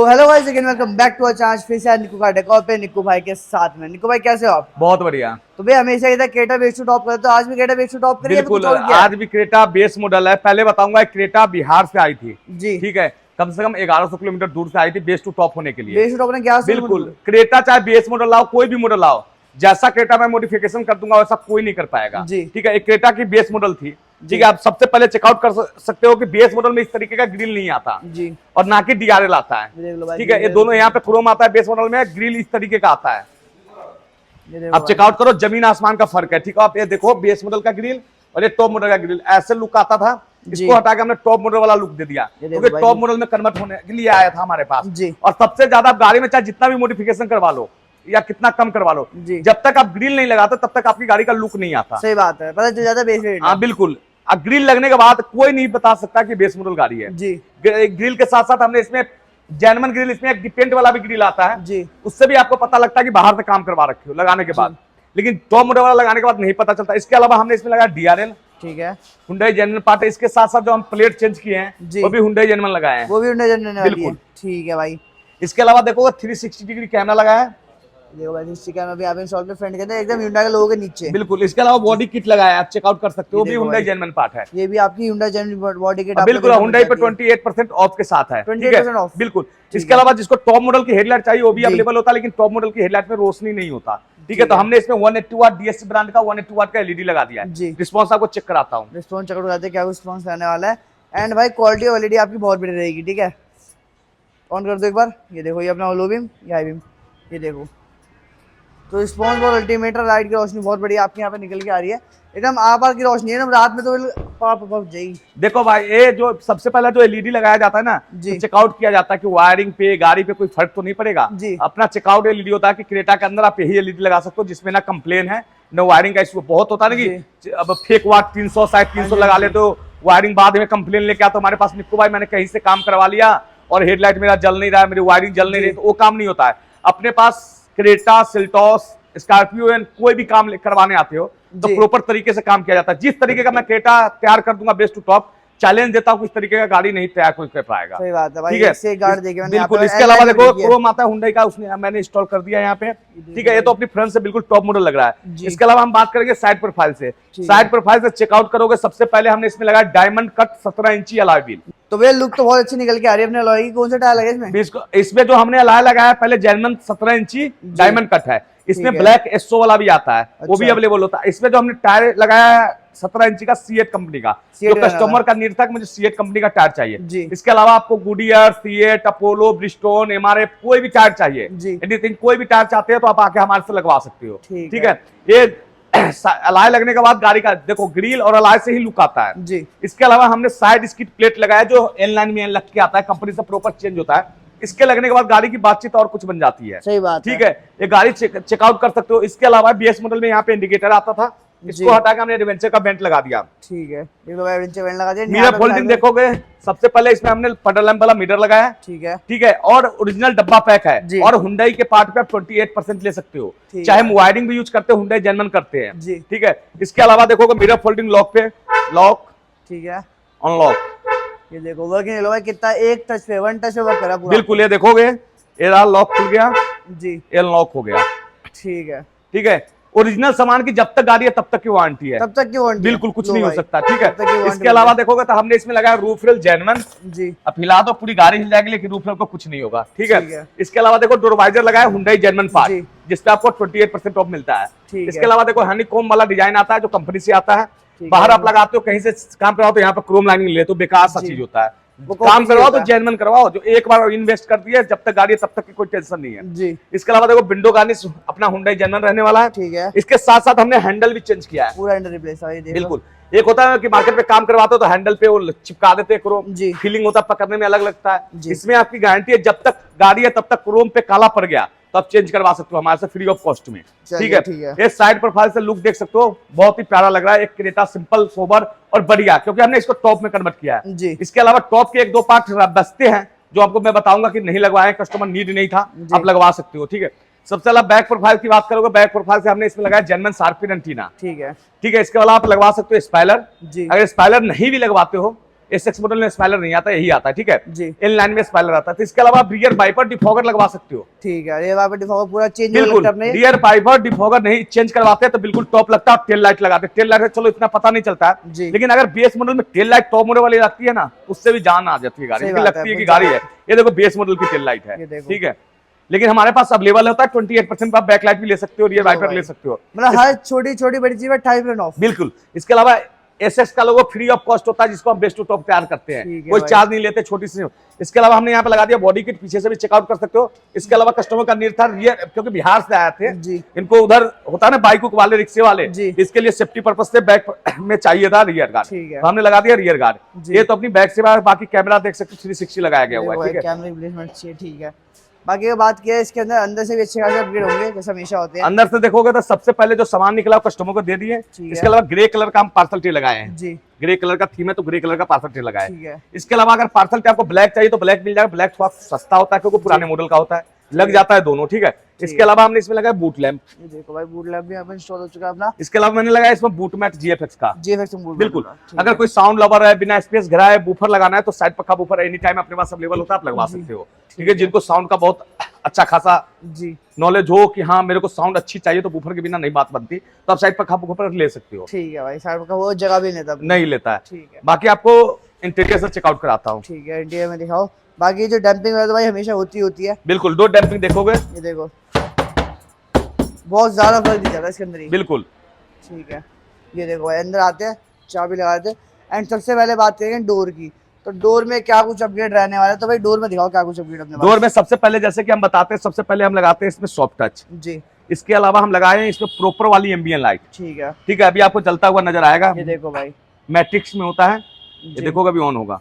Hello guys, again welcome back to our channel. फिर से निक्कू का डेकोर पे निक्कू भाई के साथ में। निक्कू भाई कैसे हो आप? बहुत बढ़िया। तो भाई हमेशा इधर क्रेटा बेस टू टॉप करते हो, आज भी क्रेटा बेस टू टॉप करिए। बिल्कुल, आज भी क्रेटा बेस मॉडल है। पहले बताऊंगा, क्रेटा बिहार से आई थी जी, ठीक है, कम से कम 1100 किलोमीटर दूर से आई थी बेस टू टॉप होने के लिए। बेस टू टॉप ने क्या बिल्कुल, क्रेटा चाहे बेस मॉडल लाओ, कोई भी मॉडल लाओ, जैसा क्रेटा मैं मॉडिफिकेशन कर दूंगा वैसा कोई नहीं कर पाएगा। ठीक है, एक क्रेटा की बेस मॉडल थी। ठीक है, आप सबसे पहले चेकआउट कर सकते हो कि बेस मॉडल में इस तरीके का ग्रिल नहीं आता जी, और ना कि डीआरएल आता है। ठीक है, ये दोनों यहाँ पे क्रोम आता है, बेस मॉडल में ग्रिल इस तरीके का आता है। अब चेकआउट करो, जमीन आसमान का फर्क है। ठीक है, आप ये देखो बेस मॉडल का ग्रिल और ये टॉप मॉडल का ग्रिल, ऐसे लुक आता था, इसको हटा के हमने टॉप मॉडल वाला लुक दे दिया, क्योंकि टॉप मॉडल में कन्वर्ट होने के लिए आया था हमारे पास। और सबसे ज्यादा आप गाड़ी में चाहे जितना भी मॉडिफिकेशन करवा लो या कितना कम करवा लो, जब तक आप ग्रिल नहीं लगाते तब तक आपकी गाड़ी का लुक नहीं आता। सही बात है, पता ज्यादा बेस रेट। हाँ बिल्कुल, ग्रिल लगने के बाद कोई नहीं बता सकता कि बेस मॉडल गाड़ी है जी। ग्रिल के साथ साथ हमने इसमें जेन्युइन ग्रिल, इसमें एक डिपेंट वाला भी ग्रिल आता है जी, उससे भी आपको पता लगता है कि बाहर से काम करवा रखे हो लगाने के बाद, लेकिन टॉप मॉडल वाला लगाने के बाद नहीं पता चलता। इसके अलावा हमने इसमें लगाया डीआरएल, ठीक है, हुंडई जेन्युइन पार्ट है। इसके साथ साथ जो हम प्लेट चेंज किए हैं वो भी हुंडई जेन्युइन लगाए हैं, वो भी हुंडई जेन्युइन बिल्कुल। ठीक है भाई। इसके अलावा देखो 360 डिग्री कैमरा लगाया है, देखो भाई, इस कैमरा भी आप इंस्टॉल पे फ्रंट के एकदम Hyundai के लोगो के नीचे। बिल्कुल। इसके अलावा बॉडी किट लगाया है, आप चेकआउट कर सकते हो, वो भी हुंडई जेन्युइन पार्ट है। ये भी आपकी Hyundai जेन्युइन बॉडी किट बिल्कुल, हुंडई पे 28% ऑफ के साथ है। 28% ऑफ, बिल्कुल। इसके अलावा जिसको टॉप मॉडल की हेडलाइट चाहिए वो भी अवेलेबल होता है, लेकिन टॉप मॉडल की हेडलाइट में रोशनी नहीं होता। ठीक है, तो हमने इसमें 180 वाट डीएससी ब्रांड का 180 वाट का एलईडी लगा दिया है। रिस्पांस आपको चेक कराता हूँ, रिस्पांस चेक कराते हैं क्या रिस्पांस रहने वाला है। एंड भाई क्वालिटी ऑफ एलईडी आपकी बहुत बढ़िया रहेगी। ठीक है, ऑन कर दो एक बार, ये देखो, ये अपना लो बीम, ये हाई बीम, ये देखो। तो रिस्पॉन्स और अल्टीमीटर लाइट की रोशनी बहुत बढ़िया आपके यहाँ पे निकल के आ रही है, एकदम आर की रोशनी है ना, रात में तो पाप जाएगी। देखो भाई, ये जो सबसे पहले जो एलईडी लगाया जाता है ना, तो चेकआउट किया जाता है कि वायरिंग पे, गाड़ी पे कोई फर्क तो नहीं पड़ेगा। अपना चेकआउट एलईडी होता है कि क्रेटा के अंदर आप यही एलईडी लगा सकते हो, जिसमें ना कंप्लेन है ना वायरिंग का इशू। बहुत होता है ना कि अब फेक वाट 300 शायद 300 लगा ले तो वायरिंग बाद में कंप्लेन लेके आता हमारे पास, निक्कू भाई मैंने कहीं से काम करवा लिया और हेडलाइट मेरा जल नहीं रहा है, मेरी वायरिंग जल नहीं रही, तो वो काम नहीं होता है। अपने पास क्रेटा, सेल्टॉस, स्कॉर्पियो कोई भी काम करवाने आते हो तो प्रॉपर तरीके से काम किया जाता है। जिस तरीके का मैं क्रेटा तैयार कर दूंगा बेस्ट टू टॉप, चैलेंज देता हूं, इस तरीके का गाड़ी नहीं तैयार कोई कर पाएगा। सही बात है भाई, ठीक है, बिल्कुल। इसके अलावा देखो क्रोम आता है हुंडई का, उसने मैंने इंस्टॉल कर दिया यहाँ पे। ठीक है, ये तो अपनी फ्रंट से बिल्कुल टॉप मॉडल लग रहा है। इसके अलावा हम बात करेंगे साइड प्रोफाइल से। साइड प्रोफाइल से चेकआउट करोगे, सबसे पहले हमने इसमें लगाया डायमंड कट 17 इंची अलॉय व्हील। तो भैया लुक तो बहुत अच्छी निकल के आ रही है अपने अलॉय की। कौन सा टायर लगा इसमें? इसमें जो हमने अलॉय लगाया पहले जेन्युइन 17 इंची डायमंड कट है, इसमें ब्लैक एसओ वाला भी आता है, वो भी अवेलेबल होता है। इसमें जो हमने टायर लगाया है 17 इंची का सीएट कंपनी का, जो कस्टमर का नीड था कि मुझे सीएट कंपनी का टायर चाहिए। इसके अलावा आपको Goodyear, CEAT, Apollo, Bridgestone, MRF कोई भी टायर चाहिए, एनीथिंग कोई भी टायर चाहते हो तो आप आके हमारे से लगवा सकते हो। ठीक है, ये अलाय लगने के बाद गाड़ी का देखो ग्रिल और अलाय से ही लुक आता है जी। इसके अलावा हमने साइड स्किड प्लेट लगाया जो एन लाइन में लग के आता है, कंपनी से प्रॉपर चेंज होता है। इसके लगने के बाद गाड़ी की बातचीत और कुछ बन जाती है। सही बात ठीक है, ये गाड़ी चेकआउट कर सकते हो। इसके अलावा बीएस मॉडल में यहाँ पे इंडिकेटर आता था, इसको हटा के हमने एडवेंचर का बेंट लगा दिया। ठीक है, एडवेंचर बेंट लगा दिया। मिरर फोल्डिंग देखोगे, सबसे पहले इसमें हमने पडल लैंप वाला मिरर लगाया। ठीक है, और ओरिजिनल डब्बा पैक है, और हुंडई के पार्ट पे आप 28% ले सकते हो, चाहे हम वायरिंग भी यूज करते हो, हुंडई जेन्युइन करते हैं। ठीक है, इसके अलावा देखोगे मिरर फोल्डिंग लॉक पे लॉक, ठीक है, अनलॉक, ये देखो वर्किंग लो भाई कितना, एक टच पे, वन टच पे वर्क करा पूरा। बिल्कुल, ये देखोगे ये लॉक खुल गया जी, ये लॉक हो गया। ठीक है, ठीक है, ओरिजिनल सामान की जब तक गाड़ी है तब तक की वारंटी है, तब तक की वारंटी, बिल्कुल कुछ नहीं हो सकता। ठीक है, इसके अलावा देखोगे तो हमने इसमें लगाया रूफ रेल जेन्युइन जी। अब हिला दो पूरी गाड़ी हिल जाएगी, लेकिन रूफ रेल को कुछ नहीं होगा। ठीक है, इसके अलावा देखो डोर वाइजर लगाया हुंडई जेन्युइन पार्ट, जिसपे आपको 28% ऑफ मिलता है। इसके अलावा देखो हनीकॉम्ब वाला डिजाइन आता है जो कंपनी से आता है, बाहर आप लगाते हो कहीं से काम कराओ तो यहाँ पर क्रोम लाइनिंग ले तो बेकार सा चीज होता है, वो काम करवाओ तो जेन्युइन करवाओ, जो एक बार इन्वेस्ट कर दिया जब तक गाड़ी है तब तक की कोई टेंशन नहीं है जी। इसके अलावा देखो विंडो गार्निश अपना हुंडई जेन्युइन रहने वाला है। ठीक है, इसके साथ साथ हमने हैंडल भी चेंज किया है, पूरा हैंडल रिप्लेस है। बिल्कुल, एक होता है कि मार्केट पे काम करवाते हो तो हैंडल पे वो चिपका देते हैं क्रोम, फीलिंग होता है, पकड़ने में अलग लगता है। इसमें आपकी गारंटी है जब तक गाड़ी है तब तक क्रोम पे काला पड़ गया तो आप चेंज करवा सकते हो हमारे से फ्री ऑफ कॉस्ट में। ठीक है, ये साइड प्रोफाइल से लुक देख सकते हो, बहुत ही प्यारा लग रहा है। एक क्रेटा सिंपल, सोबर और बढ़िया, क्योंकि हमने इसको टॉप में कन्वर्ट किया है। इसके अलावा टॉप के एक दो पार्ट बचते हैं जो आपको मैं बताऊंगा कि नहीं लगवाए, कस्टमर नीड नहीं था, आप लगवा सकते हो। ठीक है, सबसे पहले बैक प्रोफाइल की बात करोगे, बैक प्रोफाइल से हमने इसमें लगाया जेन्युइन शार्प फिन एंटीना। ठीक है, इसके अलावा आप लगवा सकते हो स्पॉइलर। अगर स्पॉइलर नहीं भी लगवाते हो एसएक्स मॉडल में स्पॉइलर नहीं आता, यही आता है, ठीक है जी। इन लाइन में स्पॉइलर आता है। तो इसके अलावा आप रियर वाइपर डिफॉगर लगवा सकते हो, ठीक है, रियर वाइपर डिफॉगर पूरा चेंज बिल्कुल। रियर वाइपर डिफॉगर नहीं चेंज करवाते तो बिल्कुल टॉप लगता है। टेल लाइट लगाते, टेल लाइट चलो इतना पता नहीं चलता है, लेकिन अगर बेस मॉडल में टेल लाइट टॉप मॉडल वाली लगती है ना, उससे भी जान आ जाती है गाड़ी, लगती है कि गाड़ी है। ये देखो बेस मॉडल की टेल लाइट है, ठीक है, लेकिन हमारे पास अवेलेबल होता है 28% आप बैकलाइट भी ले सकते हो, रियर वाइपर ले सकते हो, मतलब हर छोटी छोटी बड़ी चीज में 28% ऑफ, बिल्कुल। इसके अलावा एसएक्स का लोगो फ्री ऑफ कॉस्ट होता है, जिसको हम बेस्ट टू टॉप तैयार करते हैं, कोई चार्ज नहीं लेते, छोटी सी। इसके अलावा हमने यहाँ पे लगा दिया बॉडी किट, पीछे से भी चेकआउट कर सकते हो। इसके अलावा कस्टमर का नीड था रियर, क्योंकि बिहार से आए थे, इनको उधर होता है ना बाइक वाले, रिक्शे वाले, इसके लिए सेफ्टी पर्पज से बैक में चाहिए था रियर गार्ड, तो हमने लगा दिया रियर गार्ड। ये तो अपनी बैक से बाकी कैमरा देख सकते हो 360 लगाया गया हुआ है, ठीक है। ठीक है, बाकी अगर बात किया इसके अंदर से भी अच्छे खासे अपग्रेड होंगे जैसे हमेशा होते हैं। अंदर से देखोगे तो सबसे पहले जो सामान निकला कस्टमर को दे दिए। इसके अलावा ग्रे कलर का हम पार्सल ट्रे लगाए हैं जी, ग्रे कलर का थीम है तो ग्रे कलर का पार्सल ट्रे लगाए हैं। इसके अलावा अगर पार्सल ट्रे आपको ब्लैक चाहिए तो ब्लैक मिल जाएगा, ब्लैक थोड़ा सस्ता होता है क्योंकि पुराने मॉडल का होता है, लग जाता है दोनों, ठीक है। इसके अलावा हमने इसमें लगाया बूट लैंप, ये देखो भाई बूट लैंप भी इंस्टॉल हो चुका है अपना। इसके अलावा मैंने लगाया इसमें बूट मैट जीएफएक्स का, बिल्कुल। अगर कोई साउंड लवर है, बिना स्पेस घिरा है, बूफर लगाना है तो साइड पक्का बूफर एनी टाइम अपने पास अवेलेबल होता है, आप लगवा सकते हो, ठीक है। जिनको साउंड का बहुत अच्छा खासा नॉलेज हो कि हाँ मेरे को साउंड अच्छी चाहिए तो बूफर के बिना नहीं बात बनती, तो आप साइड पक्का बूफर ले सकते हो, ठीक है भाई। साइड पक्का वो जगह भी नहीं लेता है, ठीक है। बाकी आपको इंटीरियर से चेकआउट कराता हूँ, ठीक है, इंटीरियर में दिखाओ। बाकी जो डंपिंग है तो भाई हमेशा होती है, बिल्कुल। दो डंपिंग देखोगे, ये देखो बहुत ज्यादा फर्क दिख जाता है इसके अंदर ही, बिल्कुल, ठीक है। ये देखो अंदर आते हैं, चाबी लगाते हैं। एंड सबसे पहले बात करेंगे डोर की, तो डोर में क्या कुछ अपग्रेड रहने वाला है, तो भाई डोर में दिखाओ क्या कुछ अपग्रेड अपने पास। डोर में सबसे पहले जैसे कि हम बताते हैं, सबसे पहले हम लगाते हैं इसमें सॉफ्ट टच जी। इसके अलावा हम लगाए हैं इसमें प्रॉपर वाली एम्बियन लाइट, ठीक है, ठीक है। अभी आपको जलता हुआ नजर आएगा, ये देखो भाई मैट्रिक्स में होता है, ये देखोगे अभी ऑन होगा,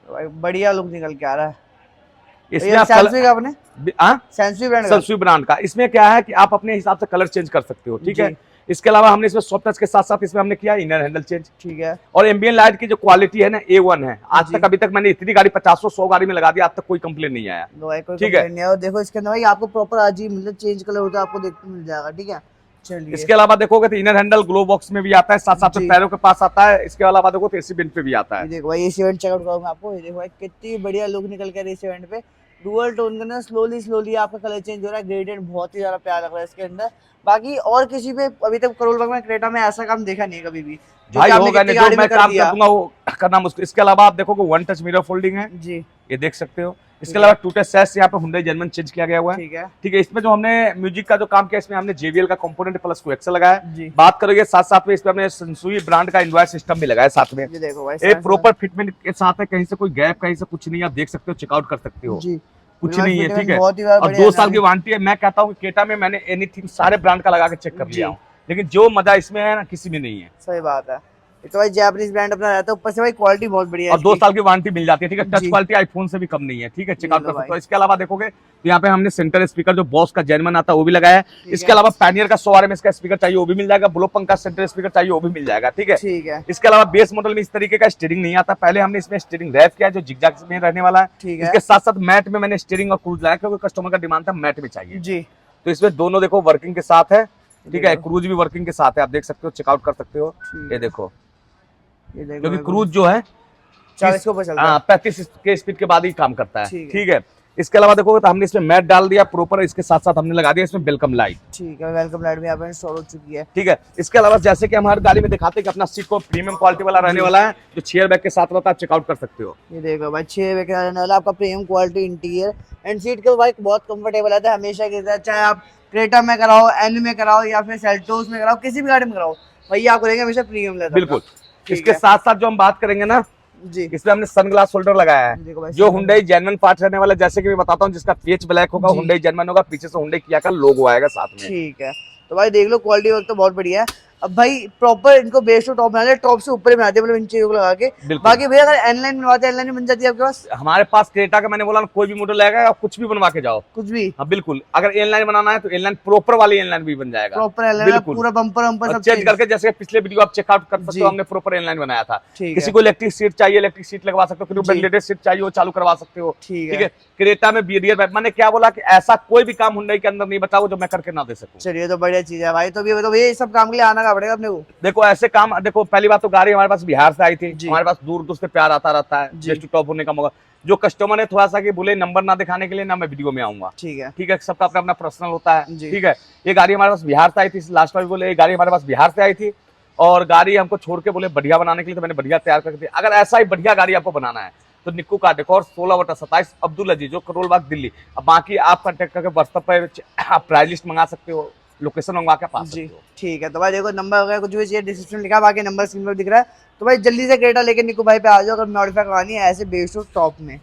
भाई बढ़िया लुक निकल के आ रहा है। इसमें सेंसुई ब्रांड का, इसमें क्या है कि आप अपने हिसाब से कलर चेंज कर सकते हो, ठीक है। इसके अलावा हमने इसमें सॉफ्ट टच के साथ साथ इसमें हमने किया इनर हैंडल चेंज, ठीक है। और एम्बियन लाइट की जो क्वालिटी है ना A1 है, आज तक अभी तक मैंने इतनी गाड़ी 50-100 गाड़ी में लगा दिया, आज तक कोई कंप्लेन नहीं आया, ठीक है। और देखो इसके अंदर भाई आपको प्रॉपर आज ही मतलब चेंज कलर होता है, आपको देखने मिल जाएगा, ठीक है। चलिए इसके अलावा देखोगे तो इनर हैंडल ग्लो बॉक्स में भी आता है, साथ साथ पैरों के पास आता है। इसके अलावा देखो तो एसी वेंट पे भी आता है, देखो भाई एसी वेंट चेकआउट करूंगा आपको, ये देखो भाई कितनी बढ़िया लुक निकल के एसी वेंट पे। डुअल टोन करना स्लोली आपका कलर चेंज हो रहा है, ग्रेडियंट बहुत ही ज्यादा प्यारा लग रहा है इसके अंदर। बाकी और किसी पे अभी तक करोल बाग में क्रेटा में ऐसा काम देखा नहीं है कभी भी, भाई होगा नहीं, जो मैं काम कर दूंगा वो करना मुश्किल। इसके अलावा आप देखोगे वन टच मिरर फोल्डिंग है जी, ये देख सकते हो। इसके अलावा टू टच सैश यहाँ पे हुंडई जर्मन चेंज किया गया हुआ है, ठीक है। इसमें जो हमने म्यूजिक का जो काम किया, इसमें हमने JBL का कंपोनेंट प्लस को एक्सेल लगाया। बात करोगे साथ साथ में इसमें हमने सेंसुई ब्रांड का इनवॉइस सिस्टम भी लगाया साथ में, एक प्रॉपर फिटमेंट के साथ है, कहीं से कोई गैप कहीं से कुछ नहीं, आप देख सकते हो, चेकआउट कर सकते हो, कुछ नहीं है, ठीक है। और 2 साल की वारंटी है। मैं कहता हूँ क्रेटा में मैंने एनीथिंग सारे ब्रांड का लगा के चेक कर लिया हूँ, लेकिन जो मजा इसमें है ना किसी में नहीं है, सही बात है। तो भाई जापानीज ब्रांड अपना रहता है, ऊपर से भाई क्वालिटी बहुत बढ़िया है, और 2 साल की वारंटी मिल जाती है, ठीक है। टच क्वालिटी आईफोन से भी कम नहीं है, ठीक है, चेकआउट कर सकते हो। इसके अलावा देखोगे तो यहाँ पे हमने सेंटर स्पीकर जो बॉस का जर्मन आता है वो भी लगाया है। इसके अलावा पैनियर का 100 RMS का स्पीकर चाहिए वो भी मिल जाएगा, ब्लोपंक का सेंटर स्पीकर चाहिए वो भी मिल जाएगा, ठीक है। इसके अलावा बेस मॉडल में इस तरीके का स्टीयरिंग नहीं आता, पहले हमने इसमें स्टीयरिंग रैप किया जो जिगजैग में रहने वाला है। इसके साथ साथ मैट में मैंने स्टीयरिंग और क्रूज लाया क्योंकि कस्टमर का डिमांड था मैट में चाहिए जी। तो इसमें दोनों देखो वर्किंग के साथ है, ठीक है, क्रूज भी वर्किंग के साथ है, आप देख सकते हो, चेकआउट कर सकते हो। ये देखो क्योंकि क्रूज जो है 35 के स्पीड के बाद ही काम करता है, ठीक है। इसके अलावा देखोगे तो हमने इसमें मैट डाल दिया प्रॉपर, इसके साथ साथ हमने लगा दिया इसमें वेलकम लाइट, ठीक है। वेलकम लाइट भी यहाँ पे इंस्टॉल हो चुकी है, ठीक है। इसके अलावा जैसे कि हम हर गाड़ी में दिखाते हैं कि अपना सीट को प्रीमियम क्वालिटी वाला रहने वाला है, जो चेयर बैग के साथ रहता है, आप चेकआउट कर सकते हो। ये देखो भाई चेयर बैग रहने वाला आपका premium quality interior and seat के भाई बहुत कंफर्टेबल आता है हमेशा के साथ, चाहे आप क्रेटा में कराओ, एन में कराओ या फिर सेल्टोस में कराओ, किसी भी गाड़ी में कराओ, भैया आपको रहेंगे हमेशा प्रीमियम लेदर, बिल्कुल। इसके साथ साथ जो हम बात करेंगे ना जी, इसमें हमने सनग्लास होल्डर लगाया है जो हुंडई जेन्युइन पार्ट रहने वाला, जैसे कि मैं बताता हूँ, जिसका पेच ब्लैक होगा, हुंडई जेन्युइन होगा, पीछे से हुंडई किया का लोगो आएगा साथ में, ठीक है। तो भाई देख लो क्वालिटी वर्क तो बहुत बढ़िया है। अब भाई प्रॉपर इनको बेस टू टॉप बना दिया, टॉप से ऊपर बना दिया, मतलब इन चीजों को लगा के। बाकी भैया अगर एनलाइन बनवाते हैं, एनलाइन बन जाती है आपके पास? हमारे पास क्रेटा का मैंने बोला कोई भी मॉडल आएगा, आप कुछ भी बनवा के जाओ, कुछ भी, हाँ बिल्कुल। अगर एनलाइन बनाना है तो एनलाइन प्रॉपर वाली एनलाइन भी बन जाएगा, प्रॉपर एनलाइन पूरा बम्पर वम्पर सब चेंज करके, जैसे पिछले वीडियो आप चेकआउट कर सकते हो, हमने प्रॉपर एनलाइन बनाया था। किसी को इलेक्ट्रिक सीट चाहिए, इलेक्ट्रिक सीट लगवा सकते हो, वेंटिलेटेड सीट चाहिए वो चालू करवा सकते हो, ठीक है। क्रेटा में रियर बैक, मैंने क्या बोला कि ऐसा कोई भी काम हुंडई के अंदर नहीं बताओ जो मैं करके ना दे सकूं। चलिए तो बढ़िया चीज है भाई। तो ये सब काम के लिए आना करना पड़ेगा अपने को? देखो ऐसे काम, देखो पहली बात तो गाड़ी हमारे पास बिहार से आई थी, जी। हमारे पास दूर दूर से प्यार आता रहता है, जी। बेस्ट टू टॉप होने का मौका। जो कस्टमर ने थोड़ा सा कि बोले नंबर ना दिखाने के लिए ना मैं वीडियो में आऊंगा, ठीक है, सबका अपना अपना पर्सनल होता है, जी। ठीक है। ये गाड़ी हमारे पास बिहार से आई थी, लास्ट में भी बोले ये गाड़ी हमारे पास बिहार से आई थी, और गाड़ी हमको छोड़ के बोले बढ़िया बनाने के लिए, तो मैंने बढ़िया तैयार करके दी। अगर ऐसा ही बढ़िया गाड़ी आपको बनाना है तो निक्कू कार डेकोर 16/27 अब्दुल अजीज, जो करोल बाग दिल्ली। अब बाकी आप कांटेक्ट करके व्हाट्सएप पे आप प्राइस लिस्ट मंगा सकते हो, लोकेशन मंगवा के पा सकते जी हो। ठीक है। तो भाई देखो नंबर वगैरह कुछ भी चाहिए डिस्क्रिप्शन लिखा है, बाकी नंबर स्क्रीन पर दिख रहा है। तो भाई जल्दी से क्रेटा लेके निक्कू भाई पे आ जाओ अगर मॉडिफाई करवानी है ऐसे बेस टू टॉप में।